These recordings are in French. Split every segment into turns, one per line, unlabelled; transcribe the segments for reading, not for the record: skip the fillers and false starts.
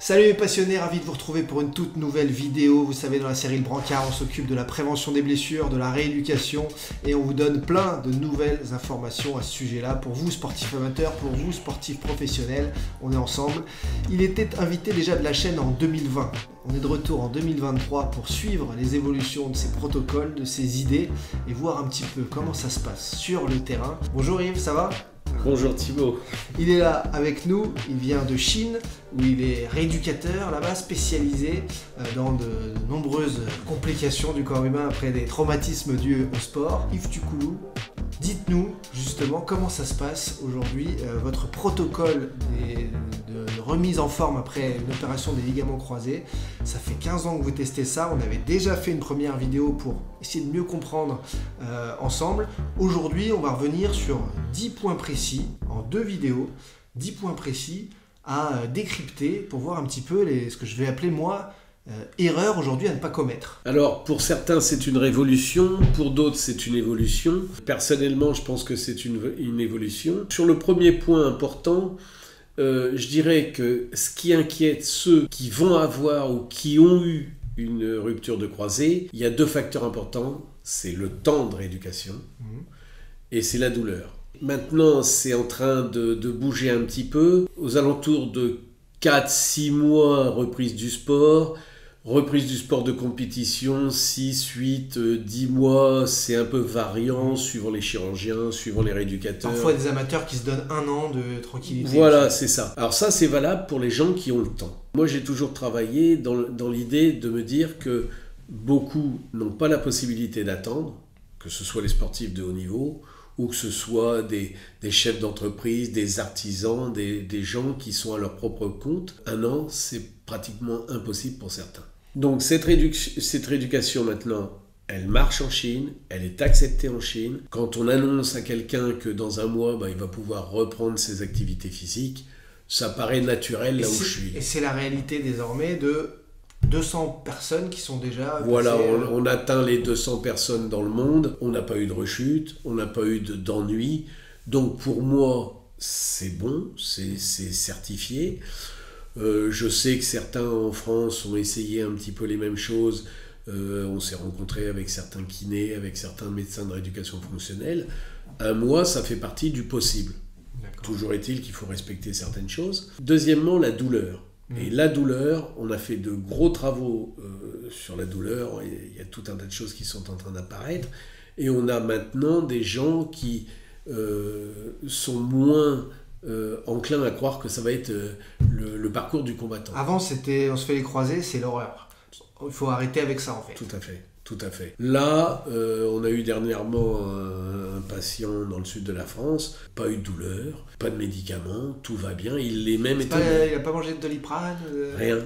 Salut les passionnés, ravi de vous retrouver pour une toute nouvelle vidéo. Vous savez, dans la série Le Brancard, on s'occupe de la prévention des blessures, de la rééducation et on vous donne plein de nouvelles informations à ce sujet-là pour vous sportifs amateurs, pour vous sportifs professionnels. On est ensemble. Il était invité déjà de la chaîne en 2020. On est de retour en 2023 pour suivre les évolutions de ces protocoles, de ces idées et voir un petit peu comment ça se passe sur le terrain. Bonjour Yves, ça va ?
Bonjour Thibaut.
Il est là avec nous, il vient de Chine où il est rééducateur là-bas, spécialisé dans de nombreuses complications du corps humain après des traumatismes dus au sport. Yves Tukoulou, dites-nous justement comment ça se passe aujourd'hui, votre protocole de remise en forme après une opération des ligaments croisés. Ça fait 15 ans que vous testez ça, on avait déjà fait une première vidéo pour essayer de mieux comprendre ensemble. Aujourd'hui, on va revenir sur 10 points précis, en 2 vidéos, 10 points précis à décrypter pour voir un petit peu ce que je vais appeler moi erreur aujourd'hui à ne pas commettre.
Alors pour certains c'est une révolution, pour d'autres c'est une évolution. Personnellement je pense que c'est une évolution. Sur le premier point important, je dirais que ce qui inquiète ceux qui vont avoir ou qui ont eu une rupture de croisée, il y a 2 facteurs importants, c'est le temps de rééducation et c'est la douleur. Maintenant, c'est en train de bouger un petit peu. Aux alentours de 4-6 mois, reprise du sport de compétition, 6, 8, 10 mois, c'est un peu variant suivant les chirurgiens, suivant les rééducateurs.
Parfois des amateurs qui se donnent 1 an de tranquillité.
Voilà, c'est ça. Alors ça, c'est valable pour les gens qui ont le temps. Moi, j'ai toujours travaillé dans l'idée de me dire que beaucoup n'ont pas la possibilité d'attendre, que ce soit les sportifs de haut niveau, ou que ce soit des chefs d'entreprise, des artisans, des gens qui sont à leur propre compte. 1 an, c'est pratiquement impossible pour certains. Donc cette rééducation maintenant, elle marche en Chine, elle est acceptée en Chine. Quand on annonce à quelqu'un que dans 1 mois, il va pouvoir reprendre ses activités physiques, ça paraît naturel là où je suis.
Et c'est la réalité désormais de 200 personnes qui sont déjà...
Voilà, on atteint les 200 personnes dans le monde, on n'a pas eu de rechute, on n'a pas eu d'ennui. Donc pour moi, c'est bon, c'est certifié. Je sais que certains en France ont essayé un petit peu les mêmes choses. On s'est rencontré avec certains kinés, avec certains médecins de rééducation fonctionnelle. 1 mois, ça fait partie du possible. Toujours est-il qu'il faut respecter certaines choses. Deuxièmement, la douleur. Et la douleur, on a fait de gros travaux sur la douleur, il y a tout un tas de choses qui sont en train d'apparaître, et on a maintenant des gens qui sont moins enclins à croire que ça va être le parcours du combattant.
Avant, c'était on se fait les croisés, c'est l'horreur. Il faut arrêter avec ça en fait.
Tout à fait. Tout à fait. Là, on a eu dernièrement un patient dans le sud de la France, pas eu de douleur, pas de médicaments, tout va bien, il est même étonné.
Il n'a pas mangé de Doliprane
Rien.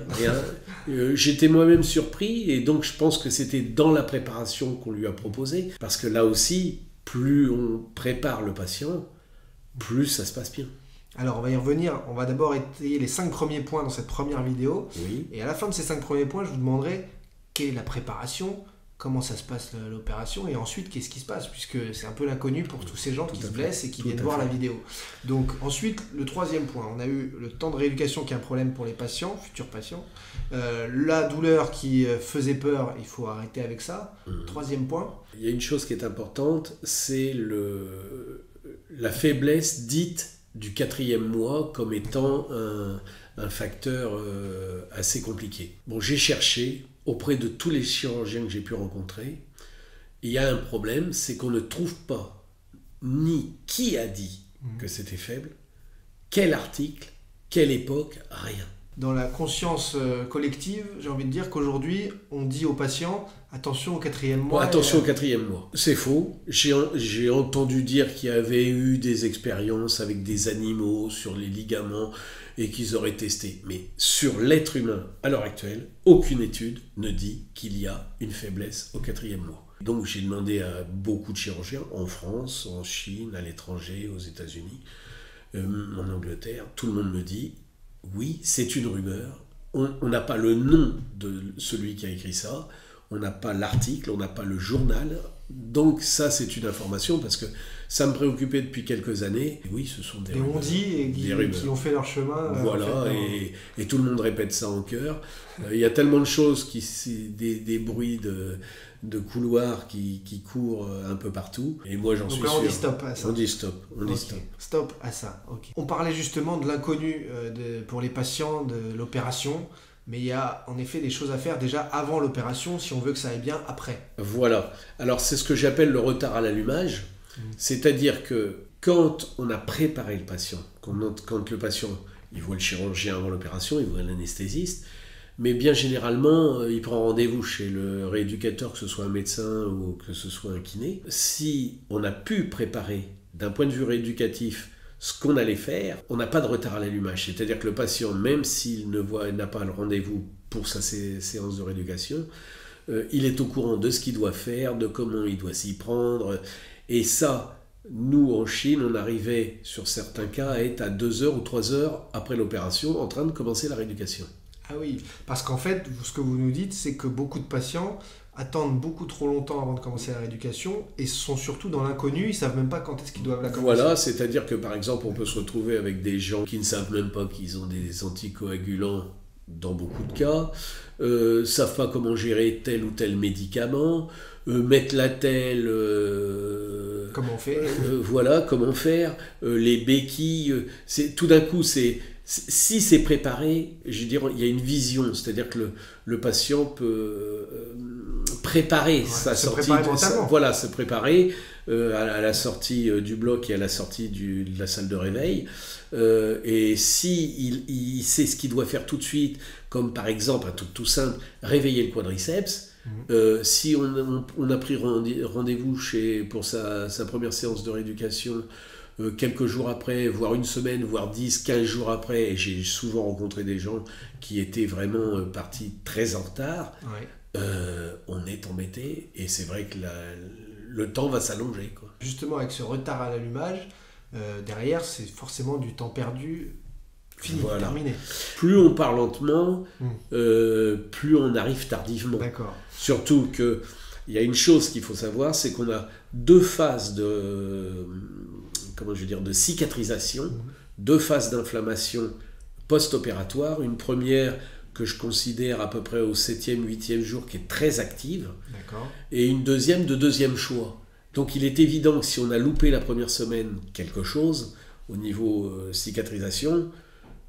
J'étais moi-même surpris et donc je pense que c'était dans la préparation qu'on lui a proposé, parce que là aussi, plus on prépare le patient, plus ça se passe bien.
Alors on va y revenir, on va d'abord étayer les 5 premiers points dans cette première vidéo,
Oui.
Et à la fin de ces 5 premiers points, je vous demanderai quelle est la préparation, comment ça se passe l'opération et ensuite qu'est-ce qui se passe, puisque c'est un peu l'inconnu pour tous ces gens qui se blessent et qui viennent voir la vidéo. Donc ensuite, le 3e point, on a eu le temps de rééducation qui est un problème pour les patients, futurs patients, la douleur qui faisait peur, il faut arrêter avec ça. 3e point.
Il y a une chose qui est importante, c'est la faiblesse dite du 4e mois comme étant un facteur assez compliqué. Bon, j'ai cherché auprès de tous les chirurgiens que j'ai pu rencontrer, il y a un problème, c'est qu'on ne trouve pas ni qui a dit que c'était faible, quel article, quelle époque, rien.
Dans la conscience collective, j'ai envie de dire qu'aujourd'hui, on dit aux patients attention au 4e mois.
Bon, attention au 4e mois. C'est faux. J'ai entendu dire qu'il y avait eu des expériences avec des animaux sur les ligaments et qu'ils auraient testé. Mais sur l'être humain, à l'heure actuelle, aucune étude ne dit qu'il y a une faiblesse au 4e mois. Donc j'ai demandé à beaucoup de chirurgiens, en France, en Chine, à l'étranger, aux États-Unis, en Angleterre, tout le monde me dit oui, c'est une rumeur. On n'a pas le nom de celui qui a écrit ça, on n'a pas l'article, on n'a pas le journal, Donc ça, c'est une information parce que ça me préoccupait depuis quelques années. Et oui, ce sont des rumeurs,
on-dit et qui ont fait leur chemin.
Voilà, et tout le monde répète ça en chœur. Il y a tellement de choses, des bruits de couloirs qui courent un peu partout. Et moi, j'en suis sûr.
Donc là, on dit stop à ça.
On dit stop.
Stop à ça, ok. On parlait justement de l'inconnu pour les patients de l'opération. Mais il y a en effet des choses à faire déjà avant l'opération si on veut que ça aille bien après.
Voilà. Alors c'est ce que j'appelle le retard à l'allumage. C'est-à-dire que quand on a préparé le patient, quand le patient il voit le chirurgien avant l'opération, il voit l'anesthésiste, mais bien généralement il prend rendez-vous chez le rééducateur, que ce soit un médecin ou que ce soit un kiné. Si on a pu préparer d'un point de vue rééducatif ce qu'on allait faire, on n'a pas de retard à l'allumage. C'est-à-dire que le patient, même s'il n'a pas le rendez-vous pour sa séance de rééducation, il est au courant de ce qu'il doit faire, de comment il doit s'y prendre. Et ça, nous, en Chine, on arrivait, sur certains cas, à être à 2 heures ou 3 heures après l'opération, en train de commencer la rééducation.
Ah oui, parce qu'en fait, ce que vous nous dites, c'est que beaucoup de patients attendent beaucoup trop longtemps avant de commencer la rééducation et sont surtout dans l'inconnu, ils ne savent même pas quand est-ce qu'ils doivent la commencer.
Voilà, c'est-à-dire que par exemple, on peut se retrouver avec des gens qui ne savent même pas qu'ils ont des anticoagulants dans beaucoup de cas, savent pas comment gérer tel ou tel médicament, mettre la telle...
comment on fait
voilà, comment faire, les béquilles, tout d'un coup, si c'est préparé, je veux dire, il y a une vision, c'est-à-dire que le patient peut préparer sa sortie. Voilà, se préparer à la sortie du bloc et à la sortie de la salle de réveil. Et si il sait ce qu'il doit faire tout de suite, comme par exemple, un truc tout simple, réveiller le quadriceps. Si on a pris rendez-vous pour sa première séance de rééducation, quelques jours après, voire une semaine, voire 10, 15 jours après, et j'ai souvent rencontré des gens qui étaient vraiment partis très en retard, on est embêté, et c'est vrai que le temps va s'allonger, quoi.
Justement, avec ce retard à l'allumage, derrière, c'est forcément du temps perdu, fini, terminé.
Plus on part lentement, plus on arrive tardivement.
D'accord.
Surtout qu'il y a une chose qu'il faut savoir, c'est qu'on a 2 phases de cicatrisation, 2 phases d'inflammation post-opératoire. Une première que je considère à peu près au 7e, 8e jour, qui est très active.
D'accord.
Et une deuxième de deuxième choix. Donc il est évident que si on a loupé la première semaine quelque chose, au niveau cicatrisation,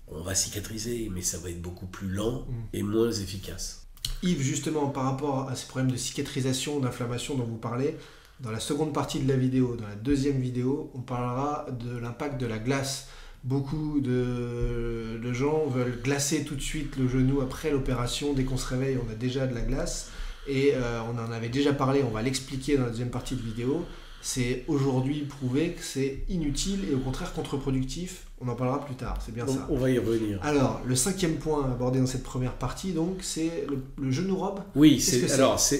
on va cicatriser, mais ça va être beaucoup plus lent et moins efficace.
Yves, justement, par rapport à ces problèmes de cicatrisation, d'inflammation dont vous parlez, dans la seconde partie de la vidéo, dans la deuxième vidéo, on parlera de l'impact de la glace. Beaucoup de gens veulent glacer tout de suite le genou après l'opération. Dès qu'on se réveille, on a déjà de la glace. Et on en avait déjà parlé, on va l'expliquer dans la deuxième partie de vidéo. C'est aujourd'hui prouvé que c'est inutile et au contraire contre-productif. On en parlera plus tard, c'est bien ça.
On va y revenir.
Alors, le 5e point abordé dans cette première partie, donc, c'est le genou robe.
Oui,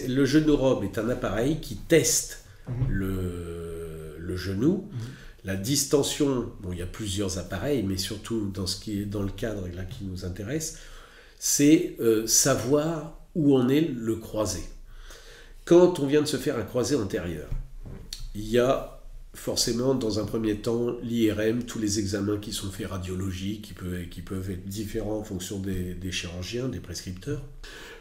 le genou robe est un appareil qui teste le genou. La distension, il y a plusieurs appareils, mais surtout dans le cadre là, qui nous intéresse, c'est savoir où en est le croisé. Quand on vient de se faire un croisé antérieur, il y a forcément dans un premier temps l'IRM, tous les examens qui sont faits radiologiques, qui peuvent être différents en fonction des chirurgiens, des prescripteurs.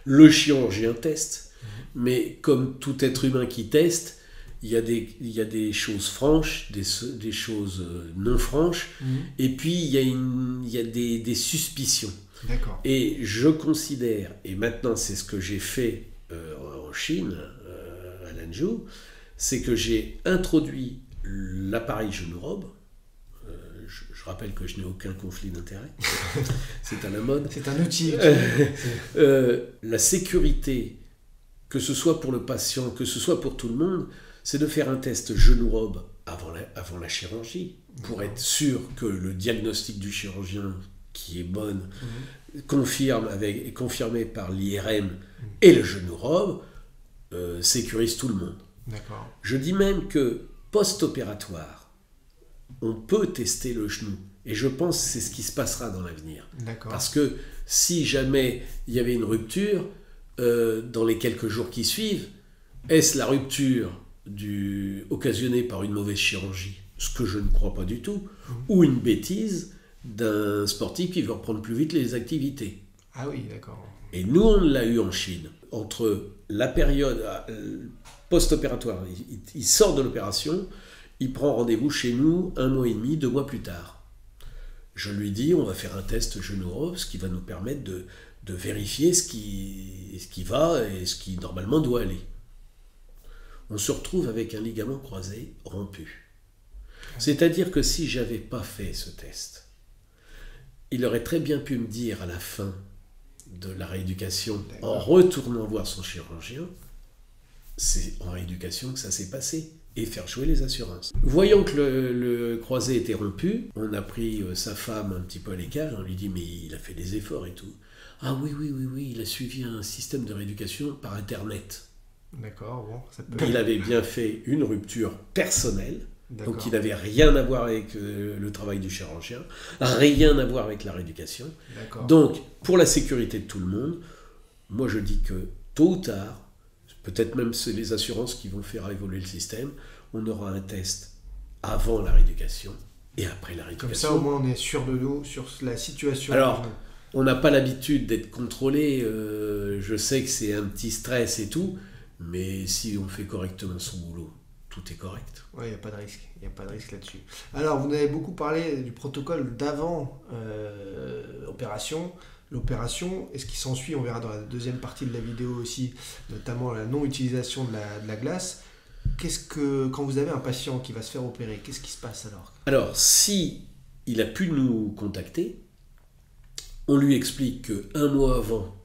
Le chirurgien teste, mais comme tout être humain qui teste, il y a des choses franches, des choses non franches, et puis il y a des suspicions.
D'accord.
Et je considère, et maintenant c'est ce que j'ai fait en Chine, à Lanzhou, c'est que j'ai introduit l'appareil genou-robe. Je rappelle que je n'ai aucun conflit d'intérêt. C'est à la mode.
C'est un outil.
La sécurité, que ce soit pour le patient, que ce soit pour tout le monde, c'est de faire un test genou-robe avant la chirurgie, pour être sûr que le diagnostic du chirurgien, qui est bonne, confirmé par l'IRM et le genou-robe, sécurise tout le monde.
D'accord.
Je dis même que post-opératoire, on peut tester le genou. Et je pense que c'est ce qui se passera dans l'avenir.
D'accord.
Parce que si jamais il y avait une rupture, dans les quelques jours qui suivent, est-ce la rupture occasionnée par une mauvaise chirurgie, ce que je ne crois pas du tout, ou une bêtise d'un sportif qui veut reprendre plus vite les activités.
Ah oui, d'accord.
Et nous, on l'a eu en Chine. Entre la période post-opératoire, il sort de l'opération, il prend rendez-vous chez nous 1 mois et demi, 2 mois plus tard. Je lui dis, on va faire un test genou, ce qui va nous permettre de vérifier ce qui va et ce qui normalement doit aller. On se retrouve avec un ligament croisé rompu. C'est-à-dire que si j'avais pas fait ce test, il aurait très bien pu me dire à la fin de la rééducation, en retournant voir son chirurgien, c'est en rééducation que ça s'est passé, et faire jouer les assurances. Voyant que le croisé était rompu, on a pris sa femme un petit peu à l'écart, on lui dit mais il a fait des efforts et tout. Ah oui, il a suivi un système de rééducation par Internet.
D'accord, bon, ça peut...
Il avait bien fait une rupture personnelle,
D'accord.
donc il n'avait rien à voir avec le travail du chirurgien, rien à voir avec la rééducation.
D'accord.
Donc, pour la sécurité de tout le monde, moi je dis que tôt ou tard, peut-être même c'est les assurances qui vont faire évoluer le système, on aura un test avant la rééducation et après la rééducation.
Comme ça, au moins, on est sûr de nous, sur la situation.
Alors, on n'a pas l'habitude d'être contrôlé, je sais que c'est un petit stress et tout, mais si on fait correctement son boulot, tout est correct.
Oui, il n'y a pas de risque. Il n'y a pas de risque là-dessus. Alors, vous avez beaucoup parlé du protocole d'avant opération. L'opération, et ce qui s'ensuit, on verra dans la deuxième partie de la vidéo aussi, notamment la non-utilisation de la glace. Quand vous avez un patient qui va se faire opérer, qu'est-ce qui se passe alors ?
Alors, si il a pu nous contacter, on lui explique qu'un mois avant,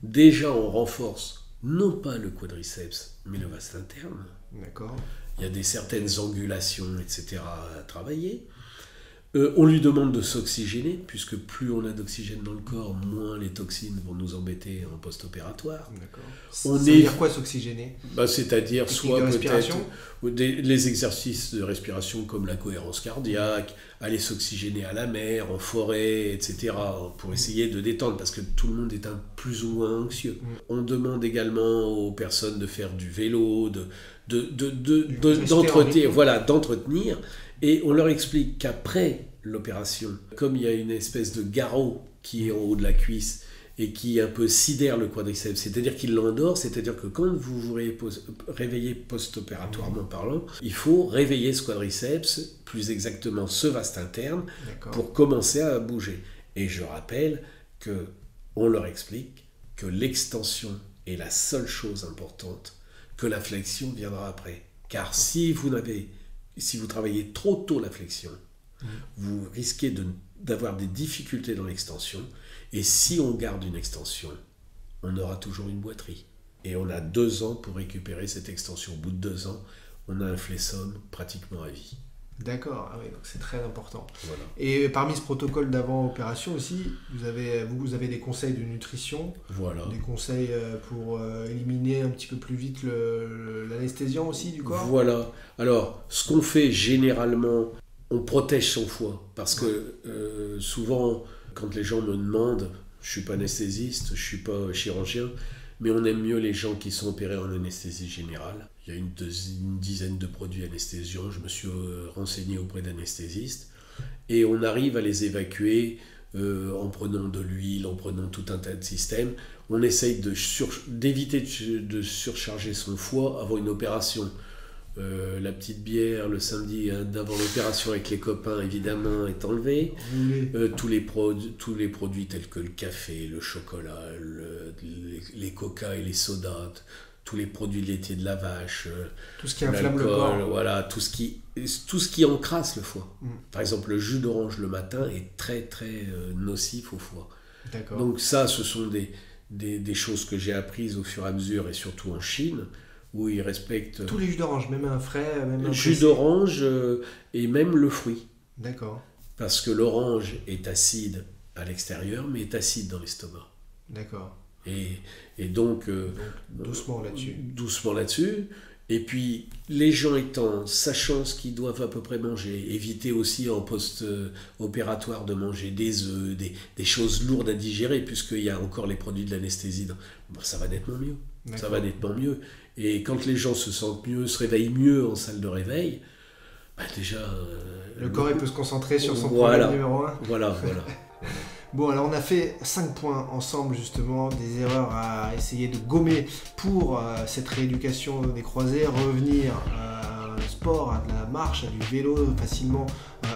déjà on renforce non pas le quadriceps, mais le vaste interne.
D'accord.
Il y a certaines angulations, etc. à travailler. On lui demande de s'oxygéner, puisque plus on a d'oxygène dans le corps, moins les toxines vont nous embêter en post-opératoire.
D'accord.
On
Ça veut dire quoi s'oxygéner ?
C'est-à-dire soit
de
peut-être
respiration
les exercices de respiration comme la cohérence cardiaque, aller s'oxygéner à la mer, en forêt, etc. pour essayer de détendre, parce que tout le monde est plus ou moins anxieux. On demande également aux personnes de faire du vélo, d'entretenir. Et on leur explique qu'après l'opération, comme il y a une espèce de garrot qui est en haut de la cuisse et qui un peu sidère le quadriceps, c'est-à-dire qu'il l'endort, c'est-à-dire que quand vous vous réveillez post-opératoirement parlant, il faut réveiller ce quadriceps, plus exactement ce vaste interne, pour commencer à bouger. Et je rappelle qu'on leur explique que l'extension est la seule chose importante, que la flexion viendra après. Car si vous travaillez trop tôt la flexion, vous risquez d'avoir des difficultés dans l'extension. Et si on garde une extension, on aura toujours une boiterie. Et on a 2 ans pour récupérer cette extension. Au bout de 2 ans, on a un flessum pratiquement à vie.
D'accord, ah oui, donc c'est très important.
Voilà.
Et parmi ce protocole d'avant-opération aussi, vous avez des conseils de nutrition,
voilà.
Des conseils pour éliminer un petit peu plus vite l'anesthésiant aussi du corps.
Voilà. Alors, ce qu'on fait généralement, on protège son foie. Parce que souvent, quand les gens me demandent, je ne suis pas anesthésiste, je ne suis pas chirurgien, mais on aime mieux les gens qui sont opérés en anesthésie générale. Il y a une dizaine de produits anesthésiants, je me suis renseigné auprès d'anesthésistes, et on arrive à les évacuer en prenant de l'huile, en prenant tout un tas de systèmes. On essaye d'éviter de surcharger son foie avant une opération. La petite bière le samedi d'avant l'opération avec les copains évidemment est enlevée. Tous les produits tels que le café, le chocolat, les coca et les sodas, tous les produits laitiers de la vache,
tout ce qui inflamme le corps,
voilà, tout ce qui encrasse le foie. Par exemple, le jus d'orange le matin est très très nocif au foie.
D'accord.
Donc ça, ce sont des choses que j'ai apprises au fur et à mesure, et surtout en Chine, où ils respectent
tous les jus d'orange, même un frais, même un
jus d'orange et même le fruit.
D'accord.
Parce que l'orange est acide à l'extérieur, mais est acide dans l'estomac.
D'accord.
Et donc
doucement là-dessus.
Doucement là-dessus. Et puis, les gens sachant ce qu'ils doivent à peu près manger, éviter aussi en post-opératoire de manger des œufs, des choses lourdes à digérer, puisqu'il y a encore les produits de l'anesthésie. Ça va nettement mieux. Ça va nettement mieux. Et quand les gens se sentent mieux, se réveillent mieux en salle de réveil, bah déjà...
le corps il peut se concentrer sur son problème numéro 1.
Voilà.
Bon, alors on a fait 5 points ensemble justement, des erreurs à essayer de gommer pour cette rééducation des croisés, revenir à un sport, à de la marche, à du vélo facilement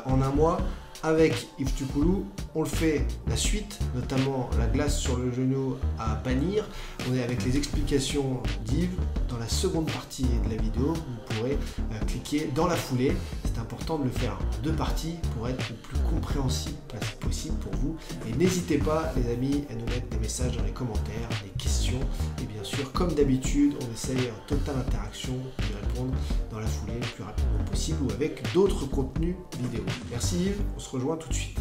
en un mois. Avec Yves Tukulou, on le fait la suite, notamment la glace sur le genou à bannir. On est avec les explications d'Yves. Dans la seconde partie de la vidéo, vous pourrez cliquer dans la foulée. C'est important de le faire en 2 parties pour être le plus compréhensible possible pour vous. Et n'hésitez pas, les amis, à nous mettre des messages dans les commentaires, des questions. Et bien sûr, comme d'habitude, on essaye en totale interaction de répondre dans la foulée le plus rapidement possible ou avec d'autres contenus vidéo. Merci Yves, on se rejoint tout de suite.